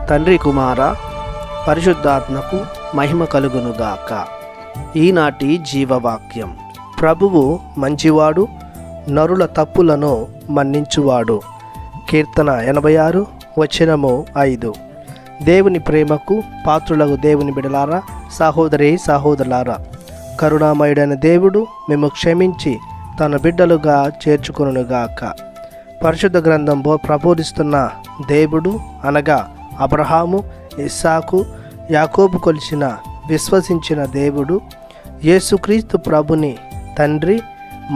తండ్రి కుమార పరిశుద్ధాత్మకు మహిమ కలుగునుగాక. ఈనాటి జీవవాక్యం. ప్రభువు మంచివాడు, నరుల తప్పులను మన్నించువాడు. కీర్తన 86 వచనము 5. దేవుని ప్రేమకు పాత్రులకు దేవుని బిడలారా, సహోదరి సహోదరులారా, కరుణామయుడైన దేవుడు మేము క్షమించి తన బిడ్డలుగా చేర్చుకొనుగాక. పరిశుద్ధ గ్రంథం ప్రబోధిస్తున్న దేవుడు అనగా అబ్రహాము, ఇస్సాకు, యాకోబు కొలిచిన విశ్వసించిన దేవుడు యేసుక్రీస్తు ప్రభుని తండ్రి,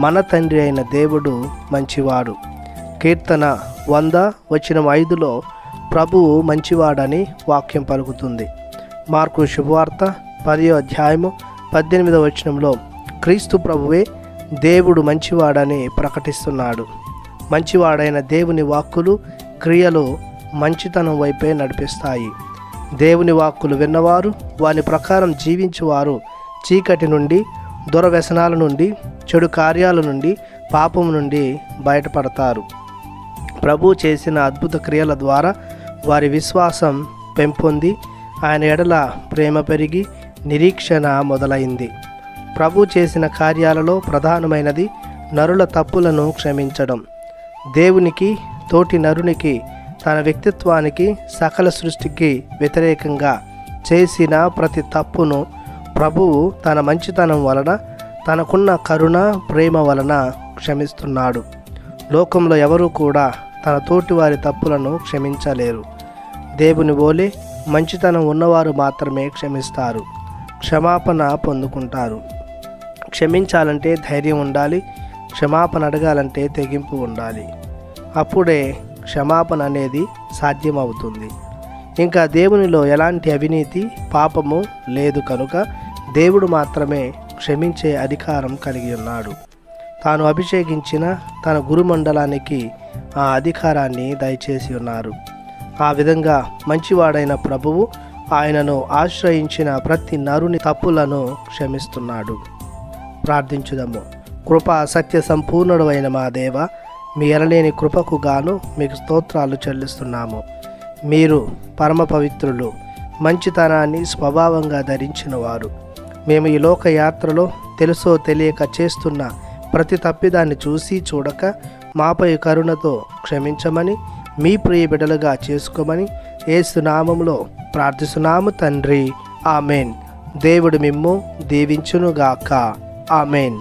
మన తండ్రి అయిన దేవుడు మంచివాడు. కీర్తన 100 వచనం 5లో ప్రభువు మంచివాడని వాక్యం పలుకుతుంది. మార్కు శుభవార్త 10వ అధ్యాయము 18వ వచనంలో క్రీస్తు ప్రభువే దేవుడు మంచివాడని ప్రకటిస్తున్నాడు. మంచివాడైన దేవుని వాక్కులు, క్రియలు మంచితనం వైపే నడిపిస్తాయి. దేవుని వాక్కులు విన్నవారు, వాని ప్రకారం జీవించువారు చీకటి నుండి, దురవ్యసనాల నుండి, చెడు కార్యాల నుండి, పాపం నుండి బయటపడతారు. ప్రభు చేసిన అద్భుత క్రియల ద్వారా వారి విశ్వాసం పెంపొంది ఆయన ఎడల ప్రేమ పెరిగి నిరీక్షణ మొదలైంది. ప్రభు చేసిన కార్యాలలో ప్రధానమైనది నరుల తప్పులను క్షమించడం. దేవునికి, తోటి నరునికి, తన వ్యక్తిత్వానికి, సకల సృష్టికి వ్యతిరేకంగా చేసిన ప్రతి తప్పును ప్రభువు తన మంచితనం వలన, తనకున్న కరుణ, ప్రేమ వలన క్షమిస్తున్నాడు. లోకంలో ఎవరూ కూడా తన తోటి వారి తప్పులను క్షమించలేరు. దేవుని వలె మంచితనం ఉన్నవారు మాత్రమే క్షమిస్తారు, క్షమాపణ పొందుకుంటారు. క్షమించాలంటే ధైర్యం ఉండాలి, క్షమాపణ అడగాలంటే తెగింపు ఉండాలి. అప్పుడే క్షమాపణ అనేది సాధ్యమవుతుంది. ఇంకా దేవునిలో ఎలాంటి అవినీతి, పాపము లేదు కనుక దేవుడు మాత్రమే క్షమించే అధికారం కలిగి ఉన్నాడు. తాను అభిషేకించిన తన గురుమండలానికి ఆ అధికారాన్ని దయచేసి ఉన్నారు. ఆ విధంగా మంచివాడైన ప్రభువు ఆయనను ఆశ్రయించిన ప్రతి నరుని తప్పులను క్షమిస్తున్నాడు. ప్రార్థించుదాము. కృపా సత్య సంపూర్ణుడు అయిన మా దేవ, మీ ఎనలేని కృపకు గాను మీకు స్తోత్రాలు చెల్లిస్తున్నాము. మీరు పరమ పవిత్రులు, మంచితనాన్ని స్వభావంగా ధరించిన వారు. మేము ఈ లోక యాత్రలో తెలుసో తెలియక చేస్తున్న ప్రతి తప్పిదాన్ని చూసి చూడక మాపై కరుణతో క్షమించమని, మీ ప్రియ బిడ్డలుగా చేసుకోమని యేసు నామములో ప్రార్థిస్తున్నాము తండ్రి. ఆమెన్. దేవుడు మిమ్ము దీవించునుగాక. ఆమెన్.